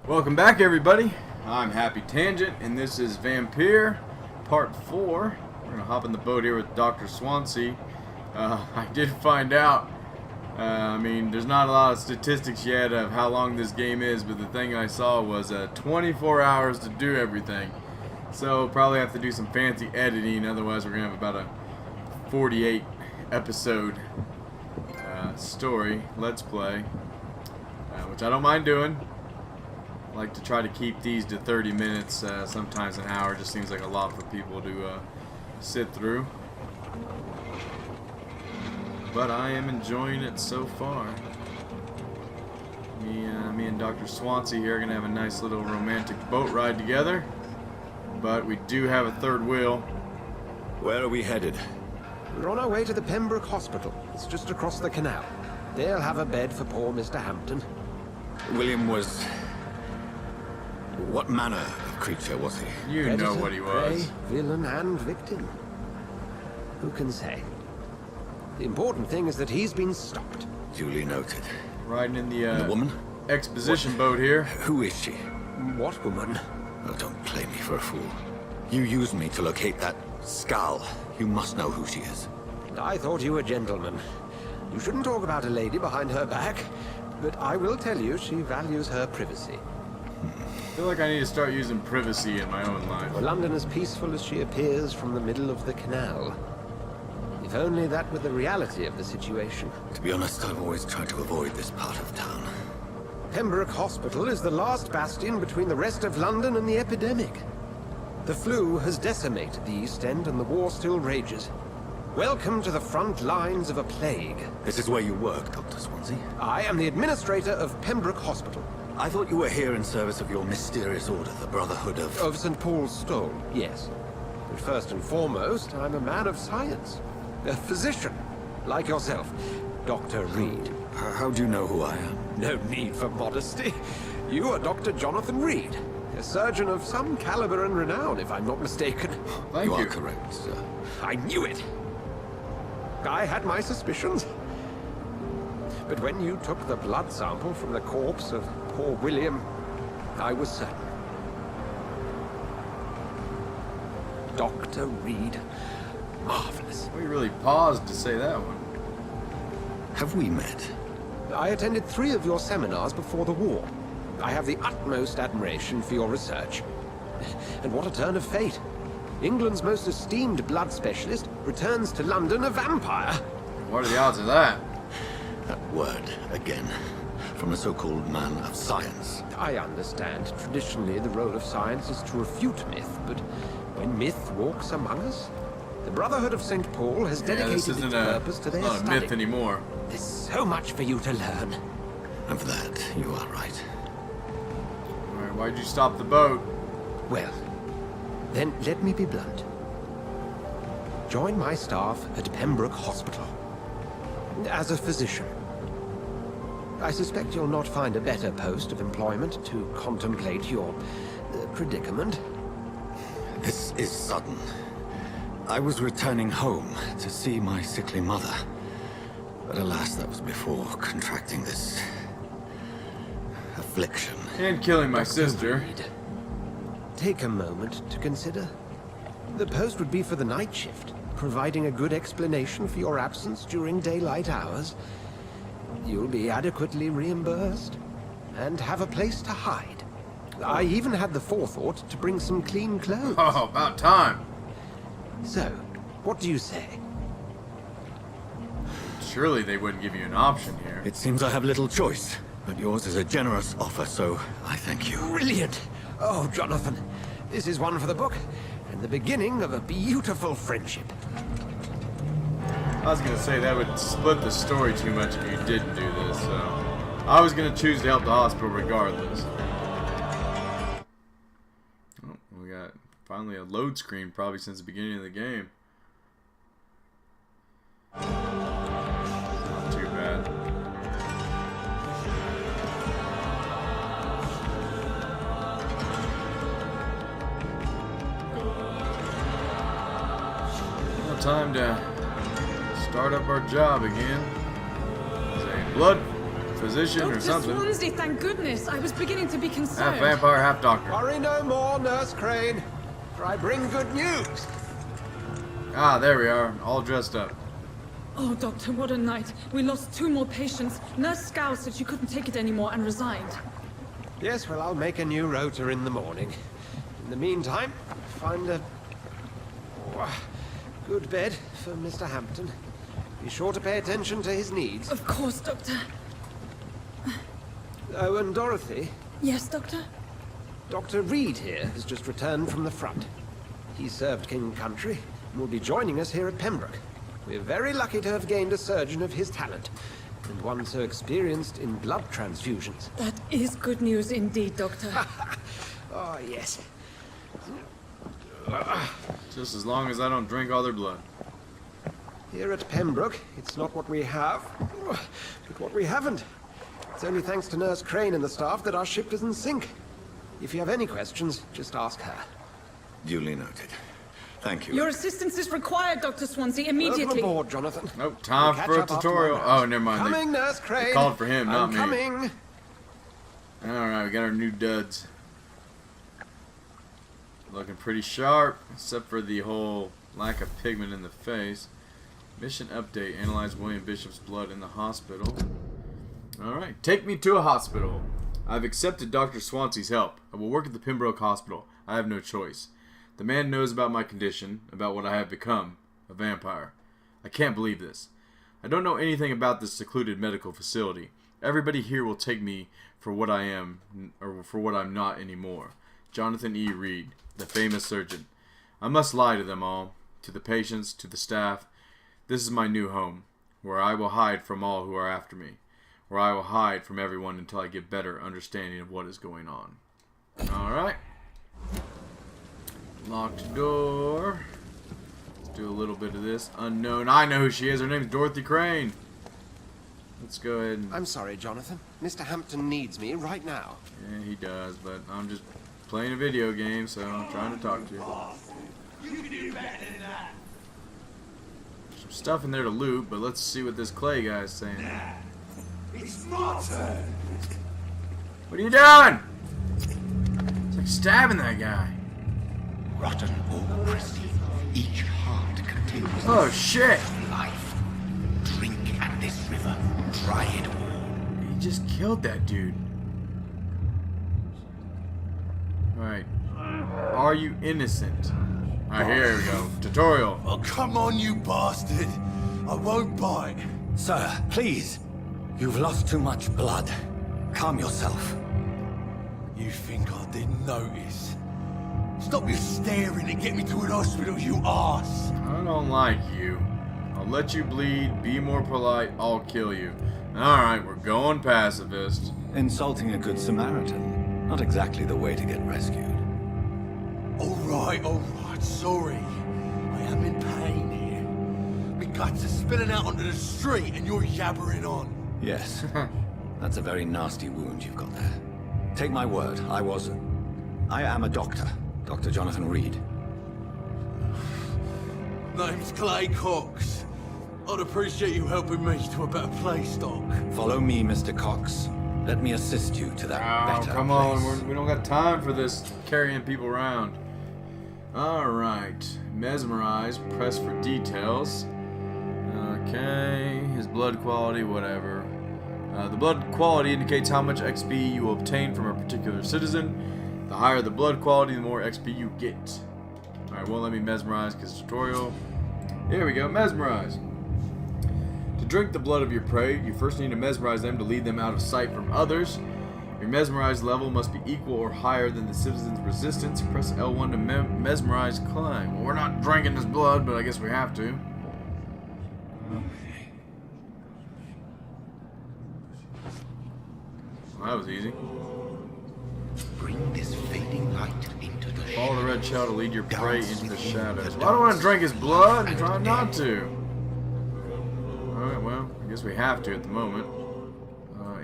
Welcome back, everybody. I'm Happy Tangent, and this is Vampyr, Part 4. We're going to hop in the boat here with Dr. Swansea. I did find out, there's not a lot of statistics yet of how long this game is, but the thing I saw was 24 hours to do everything. So probably have to do some fancy editing, otherwise we're going to have about a 48 episode story, let's play, which I don't mind doing. I like to try to keep these to 30 minutes, sometimes an hour. Just seems like a lot for people to sit through. But I am enjoying it so far. Me and Dr. Swansea here are going to have a nice little romantic boat ride together. But we do have a third wheel. Where are we headed? We're on our way to the Pembroke Hospital. It's just across the canal. They'll have a bed for poor Mr. Hampton. William was... What manner of creature was he? You Predator, know what he was. prey, villain, and victim. Who can say? The important thing is that he's been stopped. Duly noted. Riding in the And the woman? exposition boat here. Who is she? What woman? Oh, don't play me for a fool. You used me to locate that skull. You must know who she is. I thought you a gentleman. You shouldn't talk about a lady behind her back, but I will tell you she values her privacy. I feel like I need to start using privacy in my own life. For London as peaceful as she appears from the middle of the canal. If only that were the reality of the situation. To be honest, I've always tried to avoid this part of town. Pembroke Hospital is the last bastion between the rest of London and the epidemic. The flu has decimated the East End and the war still rages. Welcome to the front lines of a plague. This is where you work, Dr. Swansea. I am the administrator of Pembroke Hospital. I thought you were here in service of your mysterious order, the Brotherhood of... Of St. Paul's Stole, yes. But first and foremost, I'm a man of science. A physician, like yourself, Dr. Reed. How do you know who I am? No need for modesty. You are Dr. Jonathan Reed, a surgeon of some caliber and renown, if I'm not mistaken. Thank You you. are correct, sir. I knew it. I had my suspicions. But when you took the blood sample from the corpse of poor William, I was certain. Dr. Reed. Marvelous. We really paused to say that one. Have we met? I attended 3 of your seminars before the war. I have the utmost admiration for your research. And what a turn of fate. England's most esteemed blood specialist returns to London a vampire. What are the odds of that? That word, again. From a so-called man of science. I understand. Traditionally, the role of science is to refute myth, but when myth walks among us, the Brotherhood of St. Paul has Yeah, dedicated this its isn't purpose to their not a study. myth anymore. There's so much for you to learn. Of that, you are right. Alright, why'd you stop the boat? Well, then let me be blunt. Join my staff at Pembroke Hospital. As a physician. I suspect you'll not find a better post of employment to contemplate your predicament. This is sudden. I was returning home to see my sickly mother. But alas, that was before contracting this... affliction. And killing my Dr. sister. Reed, take a moment to consider. The post would be for the night shift, providing a good explanation for your absence during daylight hours. You'll be adequately reimbursed, and have a place to hide. I even had the forethought to bring some clean clothes. Oh, about time. So, what do you say? Surely they wouldn't give you an option here. It seems I have little choice, but yours is a generous offer, so I thank you. Brilliant! Oh, Jonathan, this is one for the book, and the beginning of a beautiful friendship. I was gonna say that would split the story too much if you didn't do this, so I was gonna choose to help the hospital regardless. Oh, we got finally a load screen probably since the beginning of the game. Not too bad. Now time to start up our job again. Say blood physician or Dr. something. Swansea, thank goodness. I was beginning to be Half concerned. vampire, half doctor. Worry no more, Nurse Crane, for I bring good news. Ah, there we are, all dressed up. Oh, Doctor, what a night. We lost 2 more patients. Nurse Scow said she couldn't take it anymore and resigned. Yes, well, I'll make a new rota in the morning. In the meantime, find a good bed for Mr. Hampton. Be sure to pay attention to his needs. Of course, Doctor. Oh, and Dorothy, Yes, Doctor? Dr. Reed here has just returned from the front. He served King Country and will be joining us here at Pembroke. We're very lucky to have gained a surgeon of his talent, and one so experienced in blood transfusions. That is good news indeed, Doctor. Oh, yes. Just as long as I don't drink all their blood. Here at Pembroke, it's not what we have, but what we haven't. It's only thanks to Nurse Crane and the staff that our ship doesn't sink. If you have any questions, just ask her. Duly noted. Thank you. Your assistance is required, Dr. Swansea, Welcome immediately. aboard, Jonathan. Nope, time We'll for a catch up after tutorial. my Oh, round. never mind. Coming, Nurse Crane. They called for him, not I'm me. coming. Alright, we got our new duds. Looking pretty sharp, except for the whole lack of pigment in the face. Mission update. Analyze William Bishop's blood in the hospital. Alright, take me to a hospital. I've accepted Dr. Swansea's help. I will work at the Pembroke Hospital. I have no choice. The man knows about my condition, about what I have become, a vampire. I can't believe this. I don't know anything about this secluded medical facility. Everybody here will take me for what I am, or for what I'm not anymore. Jonathan E. Reed, the famous surgeon. I must lie to them all, to the patients, to the staff. This is my new home, where I will hide from all who are after me, where I will hide from everyone until I get better understanding of what is going on. Alright. Locked door. Let's do a little bit of this. Unknown. I know who she is. Her name's Dorothy Crane. Let's go ahead and... I'm sorry, Jonathan. Mr. Hampton needs me right now. Yeah, he does, but I'm just playing a video game, so I'm trying to talk to you. Some stuff in there to loot, but let's see what this clay guy's saying. It's my turn. What are you doing? It's like stabbing that guy. Rotten or crispy, each heart contains Oh shit! life. Drink at this river, try it all. He just killed that dude. Alright. Are you innocent? Alright, here we go. Tutorial. Oh, come on, you bastard. I won't bite. Sir, please. You've lost too much blood. Calm yourself. You think I didn't notice? Stop your staring and get me to an hospital, you arse. I don't like you. I'll let you bleed. Be more polite. I'll kill you. Alright, we're going pacifist. Insulting a good Samaritan. Not exactly the way to get rescued. All right, sorry. I am in pain here. My guts are spilling out onto the street and you're yabbering on. Yes. That's a very nasty wound you've got there. Take my word, I am a doctor. Dr. Jonathan Reed. Name's Clay Cox. I'd appreciate you helping me to a better place, Doc. Follow me, Mr. Cox. Let me assist you to that Oh, better come place. on. We don't got time for this carrying people around. Alright. Mesmerize. Press for details. Okay. His blood quality, whatever. The blood quality indicates how much XP you will obtain from a particular citizen. The higher the blood quality, the more XP you get. Alright, won't let me mesmerize because tutorial. Here we go. Mesmerize. To drink the blood of your prey, you first need to mesmerize them to lead them out of sight from others. Your mesmerized level must be equal or higher than the citizen's resistance. Press L1 to mesmerize climb. Well, we're not drinking his blood, but I guess we have to. Well, that was easy. Bring this fading light into the Follow the red shell to lead your prey Dance into the within shadows. the Well, I don't want to dance. drink his blood. I'm trying not to. Alright, well, I guess we have to at the moment.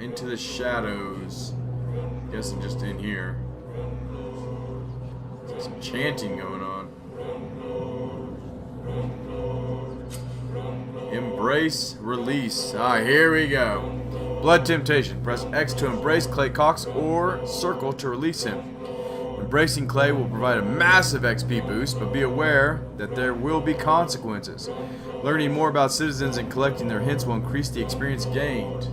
Into the shadows. Guessing just in here. There's some chanting going on. Embrace, release. Ah, here we go. Blood temptation. Press X to embrace Clay Cox or circle to release him. Embracing Clay will provide a massive XP boost, but be aware that there will be consequences. Learning more about citizens and collecting their hints will increase the experience gained.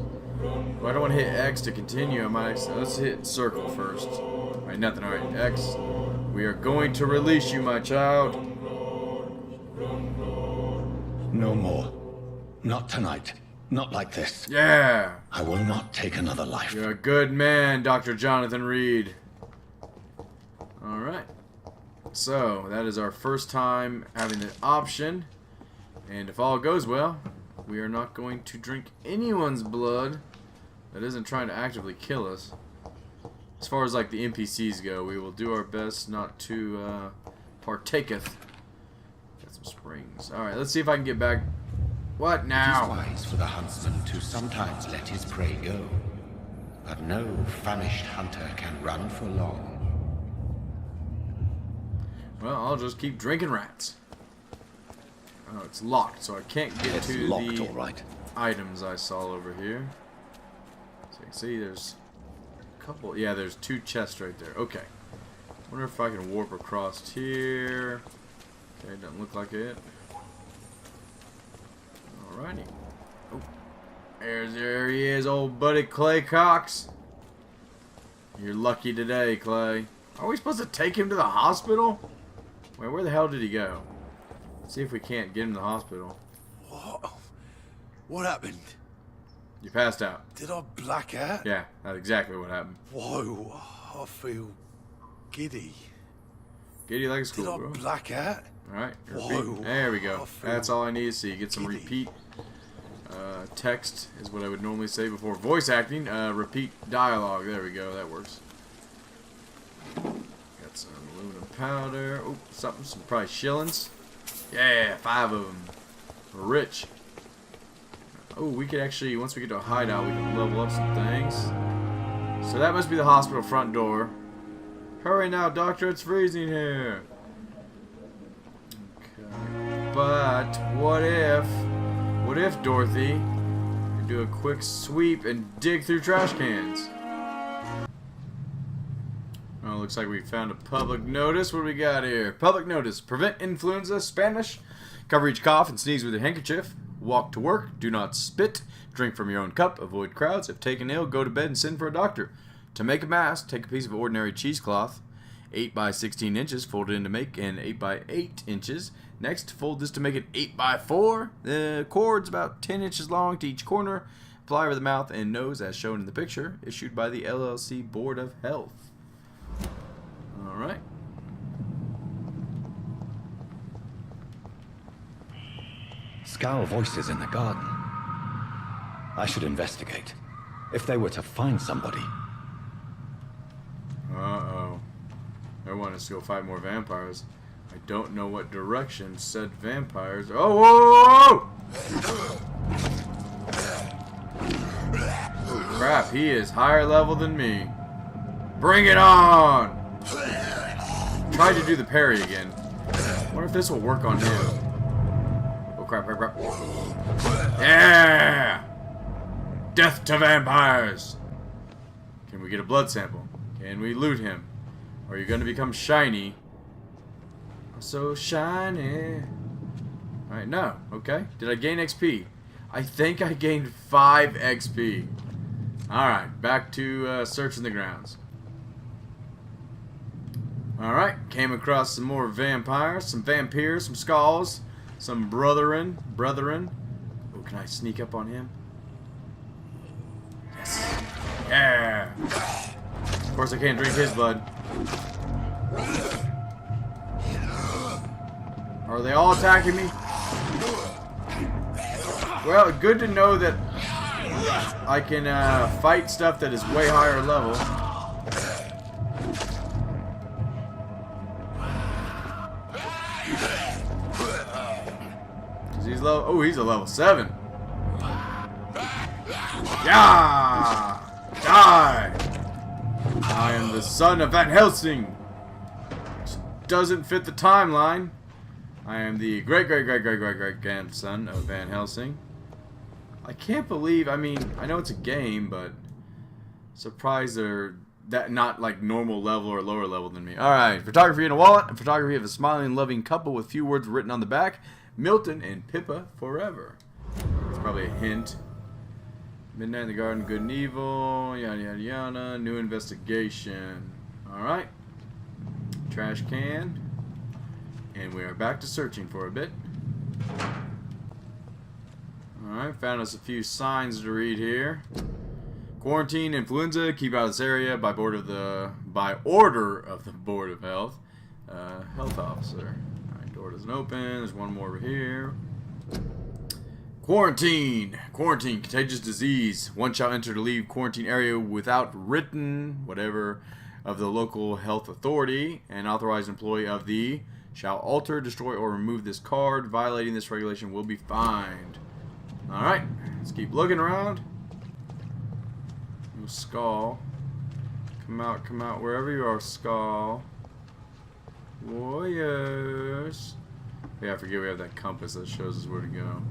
Well, I don't want to hit X to continue. Let's hit circle first. Alright, nothing. Alright, X. We are going to release you, my child. No more. Not tonight. Not like this. Yeah. I will not take another life. You're a good man, Dr. Jonathan Reed. Alright. So, that is our first time having the option. And if all goes well, we are not going to drink anyone's blood that isn't trying to actively kill us. As far as like the NPCs go, we will do our best not to partaketh. Got some springs. Alright, let's see if I can get back. What now? It is wise for the huntsman to sometimes let his prey go, but no famished hunter can run for long. Well, I'll just keep drinking rats. Oh, it's locked, so I can't get It's to locked, the all right. items I saw over here. So you can see there's a couple. Yeah, there's 2 chests right there. Okay. Wonder if I can warp across here. Okay, doesn't look like it. Alrighty. Oh, there he is, old buddy Clay Cox. You're lucky today, Clay. Are we supposed to take him to the hospital? Wait, where the hell did he go? Let's see if we can't get him to the hospital. What? What happened? You passed out. Did I black out? Yeah, that's exactly what happened. Whoa, I feel giddy. Giddy like a Did I schoolgirl. black out? Alright, Whoa, repeat. There we I go. feel That's all I need to see. Get some giddy. repeat text is what I would normally say before voice acting. Repeat dialogue. There we go. That works. Got some aluminum powder. Oh, something. Some probably shillings. Yeah, 5 of them. We're rich. Oh, we could actually, once we get to a hideout, we can level up some things. So that must be the hospital front door. Hurry now, doctor, it's freezing here. Okay. But what if, Dorothy, you do a quick sweep and dig through trash cans? Oh, looks like we found a public notice. What do we got here? Public notice. Prevent influenza, Spanish. Cover each cough and sneeze with your handkerchief. Walk to work. Do not spit. Drink from your own cup. Avoid crowds. If taken ill, go to bed and send for a doctor. To make a mask, take a piece of ordinary cheesecloth, 8 by 16 inches, fold it in to make an 8 by 8 inches. Next, fold this to make it 8 by 4. The cord's about 10 inches long to each corner. Apply over the mouth and nose as shown in the picture, issued by the LLC Board of Health. Alright. Scowl voices in the garden. I should investigate. If they were to find somebody. Uh-oh. They want us to go fight more vampires. I don't know what direction said vampires. Oh, whoa, whoa, whoa! Crap, he is higher level than me. Bring it on! Tried to do the parry again. Wonder if this will work on him. Oh, crap, crap, crap. Yeah! Death to vampires! Can we get a blood sample? Can we loot him? Are you going to become shiny? So shiny. Alright, no. Okay. Did I gain XP? I think I gained 5 XP. Alright, back to searching the grounds. Alright, came across some more vampires, some vampires, some skulls, some brethren. Oh, can I sneak up on him? Yes. Yeah. Of course I can't drink his blood. Are they all attacking me? Well, good to know that I can fight stuff that is way higher level. He's low. Oh, he's a level 7. Yeah! Die! I am the son of Van Helsing. Which doesn't fit the timeline. I am the great grandson of Van Helsing. I can't believe, I mean, I know it's a game, but surprised they're that not like normal level or lower level than me. Alright, photography in a wallet, and photography of a smiling, loving couple with few words written on the back. Milton and Pippa forever. It's probably a hint. Midnight in the Garden, Good and Evil, yada yada yada, new investigation. Alright. Trash can. And we are back to searching for a bit. Alright, found us a few signs to read here. Quarantine, influenza, keep out of this area by order of the Board of Health. Health officer. Alright, door doesn't open. There's one more over here. Quarantine. Quarantine, contagious disease. One shall enter to leave quarantine area without written, whatever, of the local health authority. An authorized employee of the shall alter, destroy, or remove this card. Violating this regulation will be fined. Alright, let's keep looking around. Skull. Come out, wherever you are, Skull. Warriors. Yeah, I forget we have that compass that shows us where to go.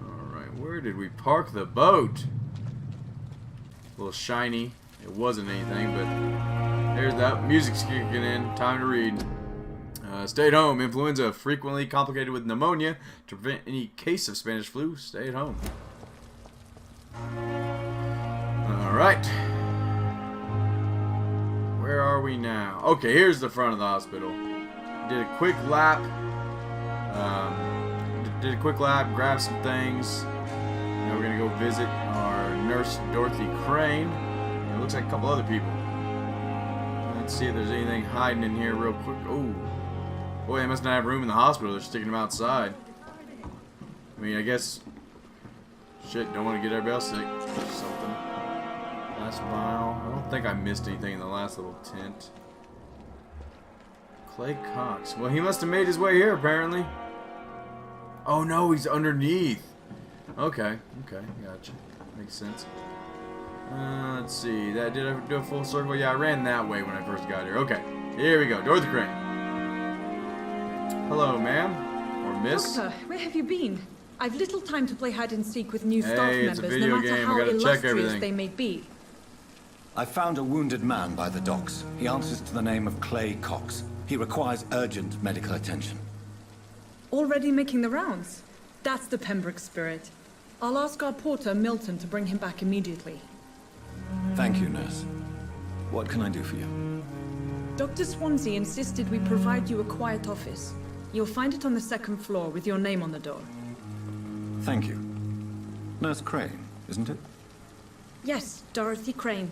Alright, where did we park the boat? A little shiny. It wasn't anything, but there's that. Music's kicking in. Time to read. Stay at home. Influenza frequently complicated with pneumonia. To prevent any case of Spanish flu, stay at home. Alright. Where are we now? Okay, here's the front of the hospital. Did a quick lap. Grab some things. Now we're going to go visit our nurse, Dorothy Crane. And it looks like a couple other people. Let's see if there's anything hiding in here real quick. Oh. Boy, they must not have room in the hospital. They're sticking them outside. I mean, I guess... Shit, don't want to get everybody else sick. Or something. Last vial. I don't think I missed anything in the last little tent. Clay Cox. Well, he must have made his way here, apparently. Oh, no, he's underneath. Okay, gotcha. Makes sense. Let's see. Did I do a full circle? Yeah, I ran that way when I first got here. Okay, here we go. Dorothy Crane. Hello, ma'am. Or miss. Doctor, where have you been? I've little time to play hide and seek with new staff it's members, a video no matter game. how I gotta check illustrious everything. they may be. I found a wounded man by the docks. He answers to the name of Clay Cox. He requires urgent medical attention. Already making the rounds? That's the Pembroke spirit. I'll ask our porter, Milton, to bring him back immediately. Thank you, nurse. What can I do for you? Dr. Swansea insisted we provide you a quiet office. You'll find it on the second floor with your name on the door. Thank you. Nurse Crane, isn't it? Yes, Dorothy Crane.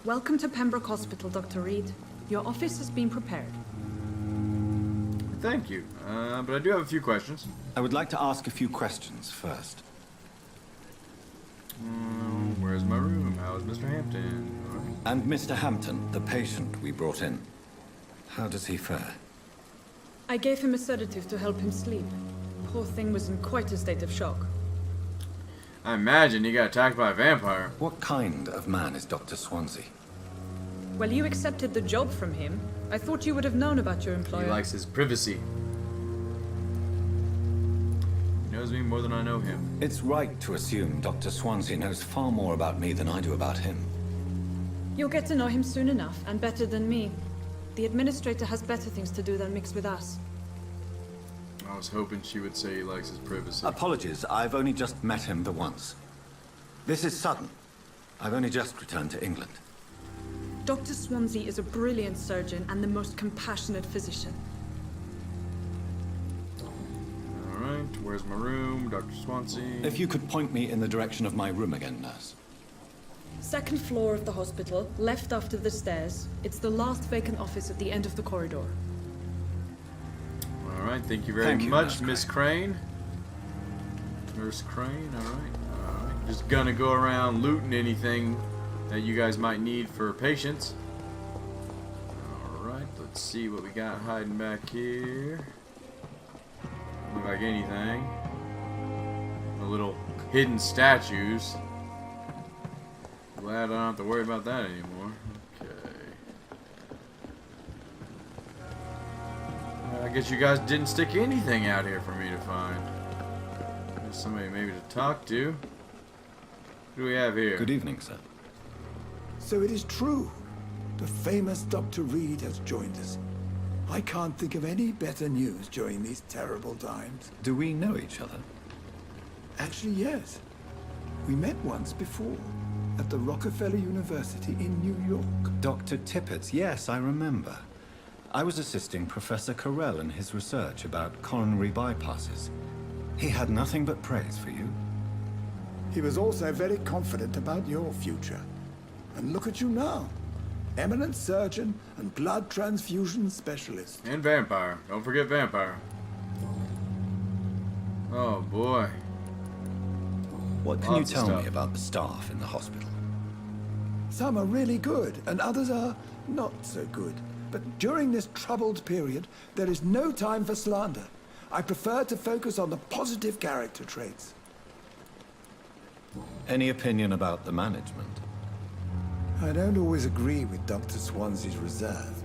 Welcome to Pembroke Hospital, Dr. Reed. Your office has been prepared. Thank you. But I do have a few questions. I would like to ask a few questions first. Where's my room? How is Mr. Hampton? All right. And Mr. Hampton, the patient we brought in. How does he fare? I gave him a sedative to help him sleep. Poor thing was in quite a state of shock. I imagine he got attacked by a vampire. What kind of man is Dr. Swansea? Well, you accepted the job from him. I thought you would have known about your employer. He likes his privacy. He knows me more than I know him. It's right to assume Dr. Swansea knows far more about me than I do about him. You'll get to know him soon enough, and better than me. The administrator has better things to do than mix with us. I was hoping she would say he likes his privacy. Apologies, I've only just met him the once. This is sudden. I've only just returned to England. Dr. Swansea is a brilliant surgeon and the most compassionate physician. Alright, where's my room? Dr. Swansea. If you could point me in the direction of my room again, nurse. Second floor of the hospital, left after the stairs. It's the last vacant office at the end of the corridor. Alright, thank you very much, Miss Crane. Nurse Crane, alright. Just gonna go around looting anything that you guys might need for patients. Alright, let's see what we got hiding back here. Look like anything. The little hidden statues. Glad I don't have to worry about that anymore. Okay. I guess you guys didn't stick anything out here for me to find. There's somebody maybe to talk to. Who do we have here? Good evening, sir. So it is true. The famous Dr. Reed has joined us. I can't think of any better news during these terrible times. Do we know each other? Actually, yes. We met once before, at the Rockefeller University in New York. Dr. Tippett, yes, I remember. I was assisting Professor Carell in his research about coronary bypasses. He had nothing but praise for you. He was also very confident about your future. And look at you now. Eminent surgeon and blood transfusion specialist. And Vampyr. Don't forget Vampyr. Oh boy. What can you Lots of tell stuff. me about the staff in the hospital? Some are really good, and others are not so good. But during this troubled period, there is no time for slander. I prefer to focus on the positive character traits. Any opinion about the management? I don't always agree with Dr. Swansea's reserve,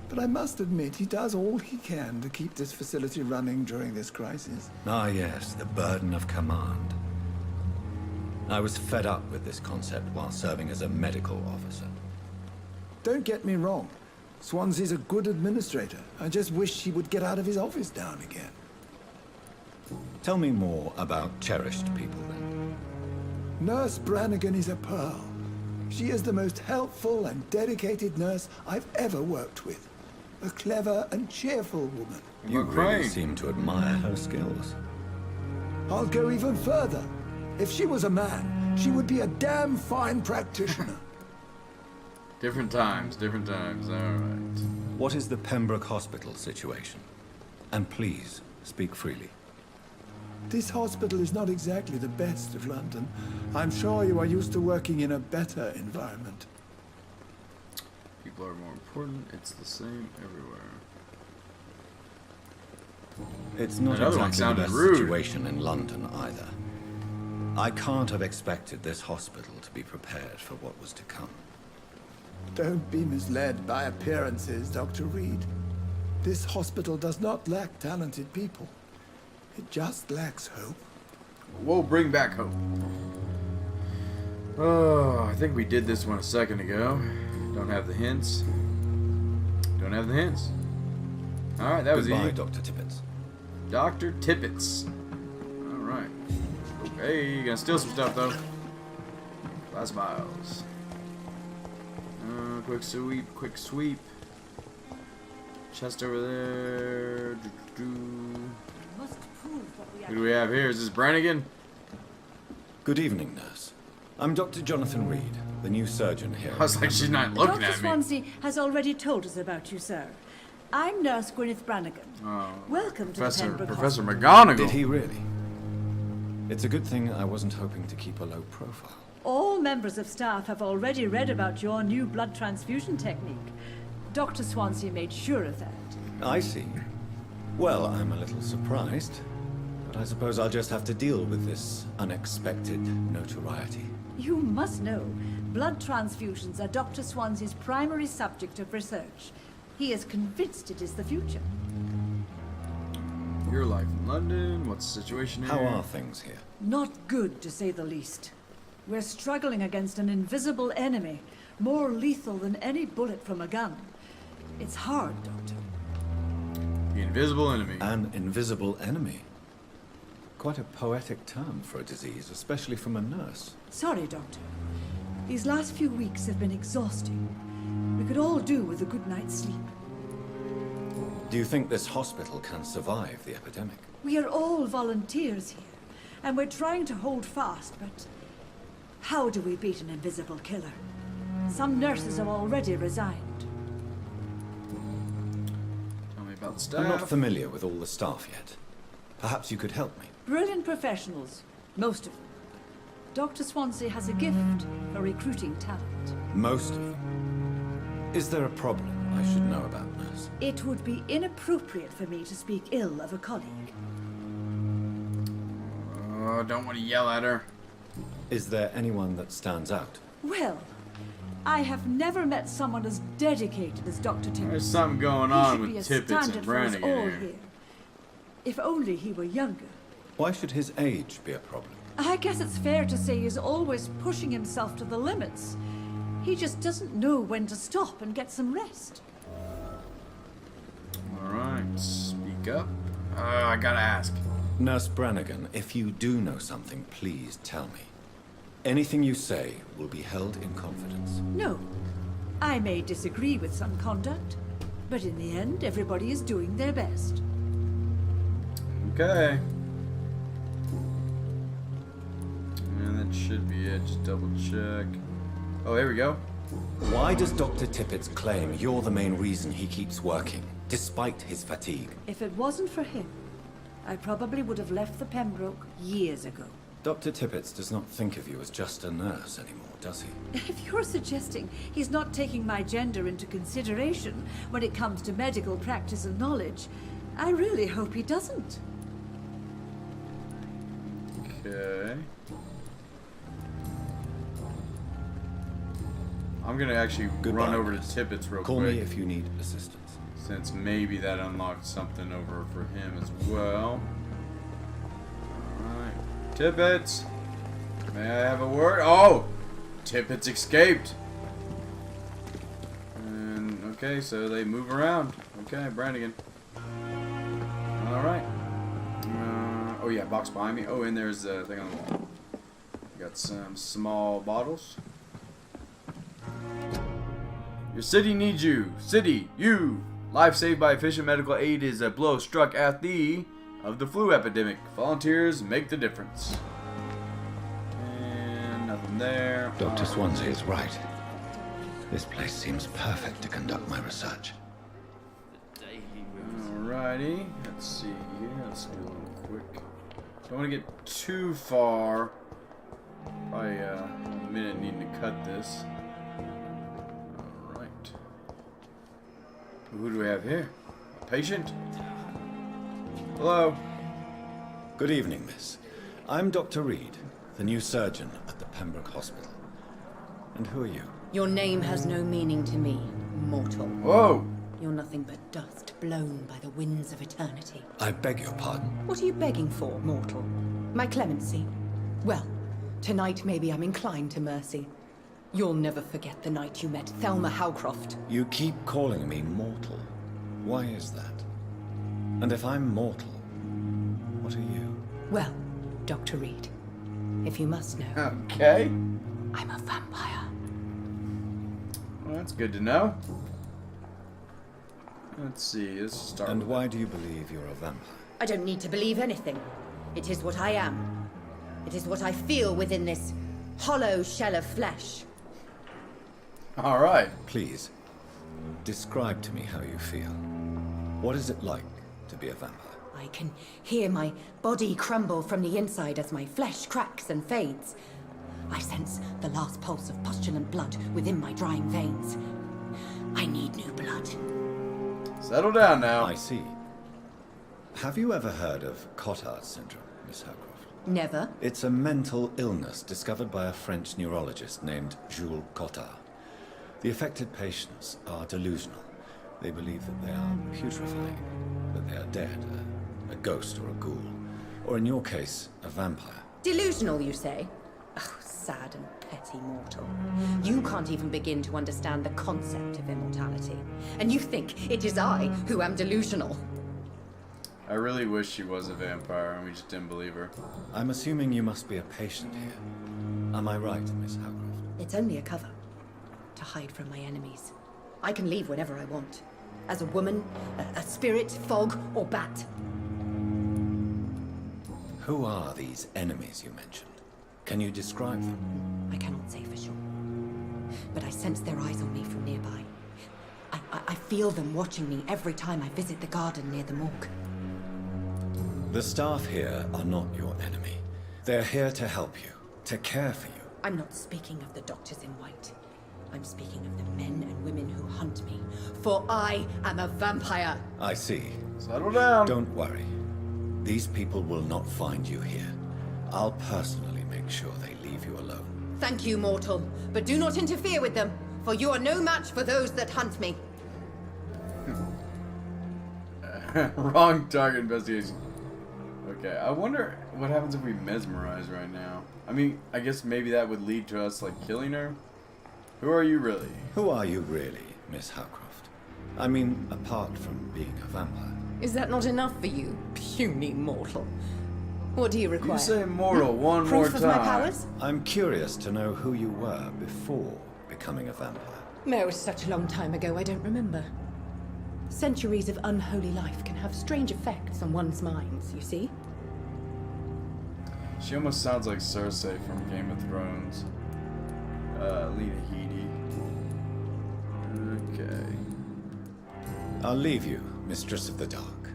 but I must admit he does all he can to keep this facility running during this crisis. Ah, yes, the burden of command. I was fed up with this concept while serving as a medical officer. Don't get me wrong. Swansea's a good administrator. I just wish he would get out of his office now and again. Tell me more about cherished people, then. Nurse Brannigan is a pearl. She is the most helpful and dedicated nurse I've ever worked with. A clever and cheerful woman. You About really Crane? seem to admire her skills. I'll go even further. If she was a man, she would be a damn fine practitioner. Different times, alright. What is the Pembroke Hospital situation? And please, speak freely. This hospital is not exactly the best of London. I'm sure you are used to working in a better environment. People are more important. It's the same everywhere. It's not Another one exactly the sounded best rude. situation in London either. I can't have expected this hospital to be prepared for what was to come. Don't be misled by appearances, Dr. Reed. This hospital does not lack talented people. It just lacks hope. We'll bring back hope. Oh, I think we did this one a second ago. Don't have the hints. Don't have the hints. Alright, that was Goodbye, easy. Dr. Tippett. Dr. Tippets. Alright. Hey, you gonna steal some stuff though. Glass vials. Quick sweep, quick sweep. Chest over there. Who do we have here? Is this Brannigan? Good evening, nurse. I'm Dr. Jonathan Reed, the new surgeon here. I was like, she's not looking Dr. at me. Swansea has already told us about you, sir. I'm Nurse Gwyneth Brannigan. Oh, Welcome to the Pembroke Professor Hospital. McGonagall. Did he really? It's a good thing I wasn't hoping to keep a low profile. All members of staff have already read about your new blood transfusion technique. Dr. Swansea made sure of that. I see. Well, I'm a little surprised, but I suppose I'll just have to deal with this unexpected notoriety. You must know, blood transfusions are Dr. Swansea's primary subject of research. He is convinced it is the future. Your life in London. What's the situation here? How are things here? Not good, to say the least. We're struggling against an invisible enemy, more lethal than any bullet from a gun. It's hard, Doctor. The invisible enemy. An invisible enemy. Quite a poetic term for a disease, especially from a nurse. Sorry, Doctor. These last few weeks have been exhausting. We could all do with a good night's sleep. Do you think this hospital can survive the epidemic? We are all volunteers here, and we're trying to hold fast, but how do we beat an invisible killer? Some nurses have already resigned. Tell me about I'm staff. not familiar with all the staff yet. Perhaps you could help me. Brilliant professionals, most of them. Dr. Swansea has a gift for recruiting talent. Most of them. Is there a problem I should know about, nurse? It would be inappropriate for me to speak ill of a colleague. Oh, don't want to yell at her. Is there anyone that stands out? Well, I have never met someone as dedicated as Dr. Tippett. There's something going He on should be with a Tippets and standard for us Brannigan all here. here. If only he were younger. Why should his age be a problem? I guess it's fair to say he's always pushing himself to the limits. He just doesn't know when to stop and get some rest. Alright, speak up. I gotta ask. Nurse Brannigan, if you do know something, please tell me. Anything you say will be held in confidence. No. I may disagree with some conduct, but in the end, everybody is doing their best. Okay. And that should be it. Just double check. Oh, here we go. Why does Dr. Tippett's claim you're the main reason he keeps working, despite his fatigue? If it wasn't for him, I probably would have left the Pembroke years ago. Dr. Tippett does not think of you as just a nurse anymore, does he? If you're suggesting he's not taking my gender into consideration when it comes to medical practice and knowledge, I really hope he doesn't. Okay. I'm gonna actually Goodbye, run over to nurse. Tippett's real Call quick. me if you need assistance. Since maybe that unlocked something over for him as well. Alright. Tippett! May I have a word? Oh! Tippett's escaped! And, okay, so they move around. Okay, Brannigan. Alright. Oh yeah, box behind me. Oh, and there's a thing on the wall. Got some small bottles. Your city needs you. City, you! Life saved by efficient medical aid is a blow struck at the flu epidemic. Volunteers make the difference. And nothing there. Dr. Swansea is right. This place seems perfect to conduct my research. Alrighty. Let's see here. Let's do a little quick. Don't want to get too far. Probably a minute needing to cut this. Alright. Who do we have here? A patient? Hello. Good evening, miss. I'm Dr. Reed, the new surgeon at the Pembroke Hospital. And who are you? Your name has no meaning to me, mortal. Whoa! You're nothing but dust blown by the winds of eternity. I beg your pardon. What are you begging for, mortal? My clemency? Well, tonight maybe I'm inclined to mercy. You'll never forget the night you met Thelma Howcroft. You keep calling me mortal. Why is that? And if I'm mortal, what are you? Well, Dr. Reed, if you must know, Okay. I'm a vampire. Well, that's good to know. Let's see. Let's start. And with why do you believe you're a vampire? I don't need to believe anything. It is what I am. It is what I feel within this hollow shell of flesh. All right. Please, describe to me how you feel. What is it like to be a vampire? I can hear my body crumble from the inside as my flesh cracks and fades. I sense the last pulse of pustulant blood within my drying veins. I need new blood. Settle down now. I see. Have you ever heard of Cotard syndrome, Miss Howcroft? Never. It's a mental illness discovered by a French neurologist named Jules Cotard. The affected patients are delusional. They believe that they are putrefying, that they are dead, a ghost or a ghoul, or in your case, a vampire. Delusional, you say? Oh, sad and petty mortal. You can't even begin to understand the concept of immortality. And you think it is I who am delusional. I really wish she was a vampire and we just didn't believe her. I'm assuming you must be a patient here. Am I right, Miss Howcroft? It's only a cover. To hide from my enemies. I can leave whenever I want. As a woman, a spirit, fog, or bat. Who are these enemies you mentioned? Can you describe them? I cannot say for sure. But I sense their eyes on me from nearby. I feel them watching me every time I visit the garden near the morgue. The staff here are not your enemy. They're here to help you, to care for you. I'm not speaking of the doctors in white. I'm speaking of the men and women who hunt me. For I am a vampire. I see. Settle down. Don't worry. These people will not find you here. I'll personally make sure they leave you alone. Thank you, mortal. But do not interfere with them, for you are no match for those that hunt me. Wrong target investigation. Okay, I wonder what happens if we mesmerize right now. I mean, I guess maybe that would lead to us, like, killing her. Who are you really? Who are you really, Miss Howcroft? I mean, apart from being a vampire. Is that not enough for you, puny mortal? What do you require? You say mortal one more Proof time. of my powers? I'm curious to know who you were before becoming a vampire. No, it was such a long time ago, I don't remember. Centuries of unholy life can have strange effects on one's minds, you see? She almost sounds like Cersei from Game of Thrones. Lena Headey. Okay. I'll leave you, Mistress of the Dark,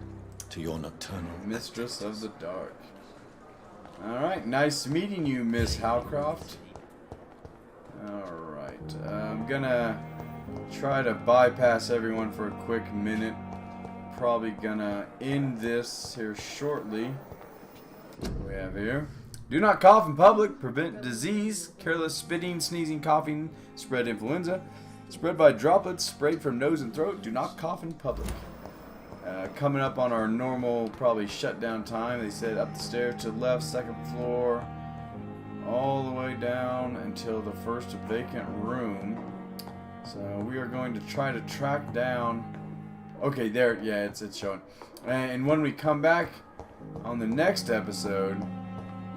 to your nocturnal... Mistress of the Dark. Alright, nice meeting you, Miss Howcroft. Alright, I'm gonna try to bypass everyone for a quick minute. Probably gonna end this here shortly. What do we have here? Do not cough in public. Prevent disease. Careless spitting, sneezing, coughing. Spread influenza. Spread by droplets sprayed from nose and throat. Do not cough in public. Coming up on our normal, probably shutdown time. They said up the stairs to the left, second floor, all the way down until the first vacant room. So we are going to try to track down. Okay, there, yeah, it's showing. And when we come back on the next episode,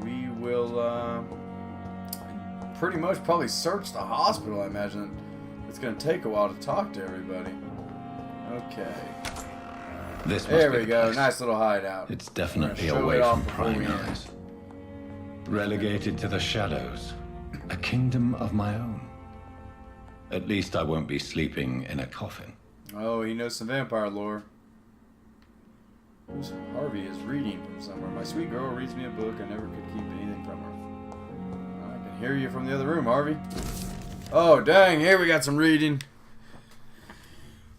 we will pretty much probably search the hospital. I imagine it's going to take a while to talk to everybody. Okay. There we go. Nice little hideout. It's definitely Show away it off from before prying we end. eyes. Relegated to the shadows. A kingdom of my own. At least I won't be sleeping in a coffin. Oh, he knows some vampire lore. Harvey is reading from somewhere. My sweet girl reads me a book. I never could keep anything from her. I can hear you from the other room, Harvey. Oh, dang. Here we got some reading.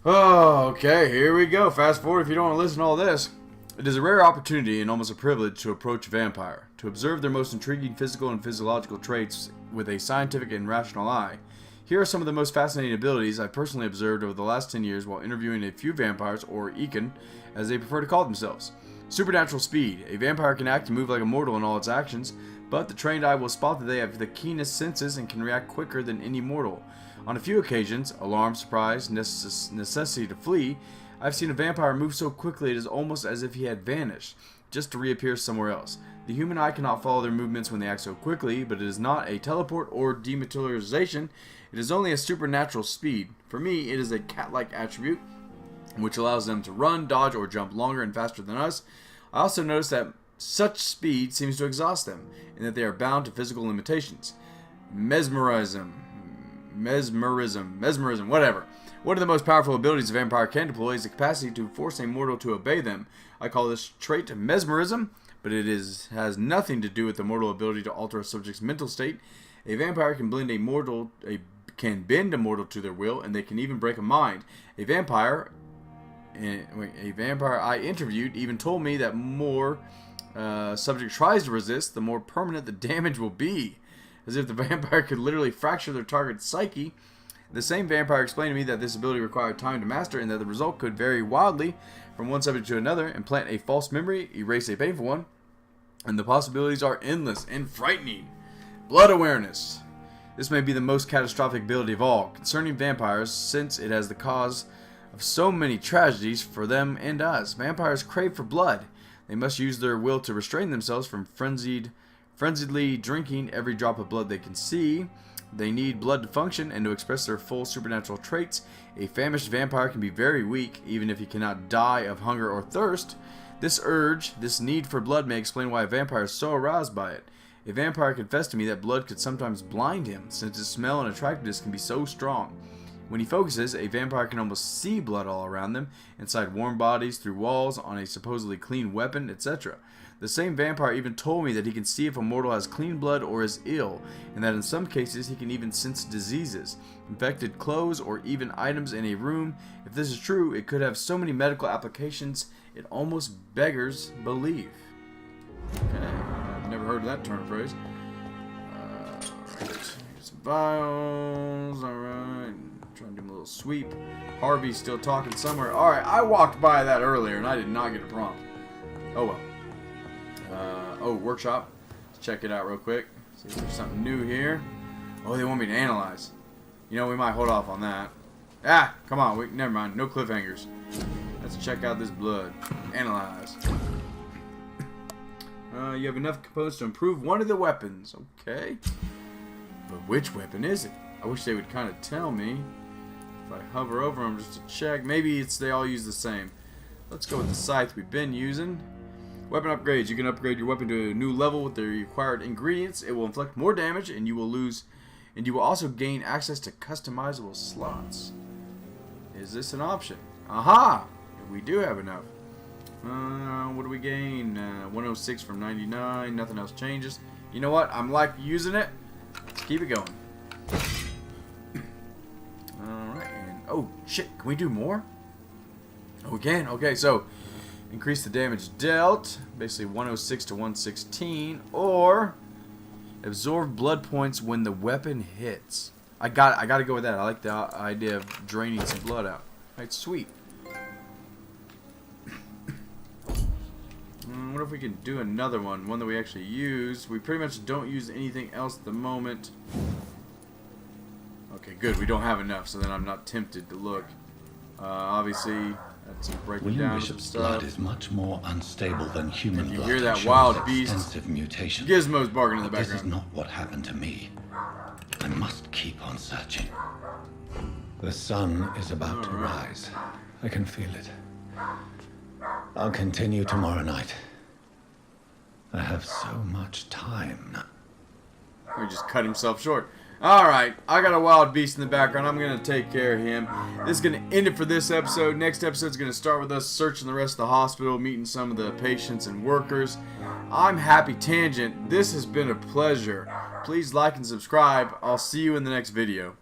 Oh, okay. Here we go. Fast forward if you don't want to listen to all this. It is a rare opportunity and almost a privilege to approach a vampire, to observe their most intriguing physical and physiological traits with a scientific and rational eye. Here are some of the most fascinating abilities I've personally observed over the last 10 years while interviewing a few vampires, or Ekin, as they prefer to call themselves. Supernatural speed. A vampire can act and move like a mortal in all its actions, but the trained eye will spot that they have the keenest senses and can react quicker than any mortal. On a few occasions, alarm, surprise, necessity to flee, I've seen a vampire move so quickly it is almost as if he had vanished, just to reappear somewhere else. The human eye cannot follow their movements when they act so quickly, but it is not a teleport or dematerialization. It is only a supernatural speed. For me, it is a cat-like attribute, which allows them to run, dodge, or jump longer and faster than us. I also notice that such speed seems to exhaust them, and that they are bound to physical limitations. Mesmerism, whatever. One of the most powerful abilities a vampire can deploy is the capacity to force a mortal to obey them. I call this trait mesmerism, but it has nothing to do with the mortal ability to alter a subject's mental state. A vampire can bend a mortal to their will, and they can even break a mind. A vampire I interviewed even told me that more subject tries to resist, the more permanent the damage will be. As if the vampire could literally fracture their target's psyche. The same vampire explained to me that this ability required time to master, and that the result could vary wildly from one subject to another, implant a false memory, erase a painful one, and the possibilities are endless and frightening. Blood awareness. This may be the most catastrophic ability of all concerning vampires, since it has the cause of so many tragedies for them and us. Vampires crave for blood. They must use their will to restrain themselves from frenziedly drinking every drop of blood they can see. They need blood to function and to express their full supernatural traits. A famished vampire can be very weak, even if he cannot die of hunger or thirst. This urge, this need for blood, may explain why a vampire is so aroused by it. A vampire confessed to me that blood could sometimes blind him, since its smell and attractiveness can be so strong. When he focuses, a vampire can almost see blood all around them, inside warm bodies, through walls, on a supposedly clean weapon, etc. The same vampire even told me that he can see if a mortal has clean blood or is ill, and that in some cases he can even sense diseases, infected clothes, or even items in a room. If this is true, it could have so many medical applications, it almost beggars belief. Okay, I've never heard of that turn of phrase. Alright, some vials, alright. Trying to do a little sweep. Harvey's still talking somewhere. Alright, I walked by that earlier and I did not get a prompt. Oh well. Oh, workshop. Let's check it out real quick. See if there's something new here. Oh, they want me to analyze. You know, we might hold off on that. Ah, come on. Never mind. No cliffhangers. Let's check out this blood. Analyze. You have enough components to improve one of the weapons. Okay. But which weapon is it? I wish they would kind of tell me. If I hover over them just to check. Maybe they all use the same. Let's go with the scythe we've been using. Weapon upgrades. You can upgrade your weapon to a new level with the required ingredients. It will inflict more damage, and you will also gain access to customizable slots. Is this an option? Aha! We do have enough. What do we gain? 106 from 99. Nothing else changes. You know what? I'm like using it. Let's keep it going. Alright. Oh, shit. Can we do more? Oh, we can. Okay, so increase the damage dealt. Basically 106 to 116. Or absorb blood points when the weapon hits. I got to go with that. I like the idea of draining some blood out. Alright, sweet. What if we can do another one that we actually use? We pretty much don't use anything else at the moment. Okay, good. We don't have enough, so then I'm not tempted to look. Obviously, that's breaking William down Bishop's some blood stuff. is much more unstable than human You blood. hear that It shows wild beast? extensive mutation. Gizmo's barking in the But this is background. not what happened to me. I must keep on searching. The sun is about to rise. I can feel it. I'll continue tomorrow night. I have so much time now. He just cut himself short. Alright, I got a wild beast in the background. I'm going to take care of him. This is going to end it for this episode. Next episode is going to start with us searching the rest of the hospital, meeting some of the patients and workers. I'm Happy Tangent. This has been a pleasure. Please like and subscribe. I'll see you in the next video.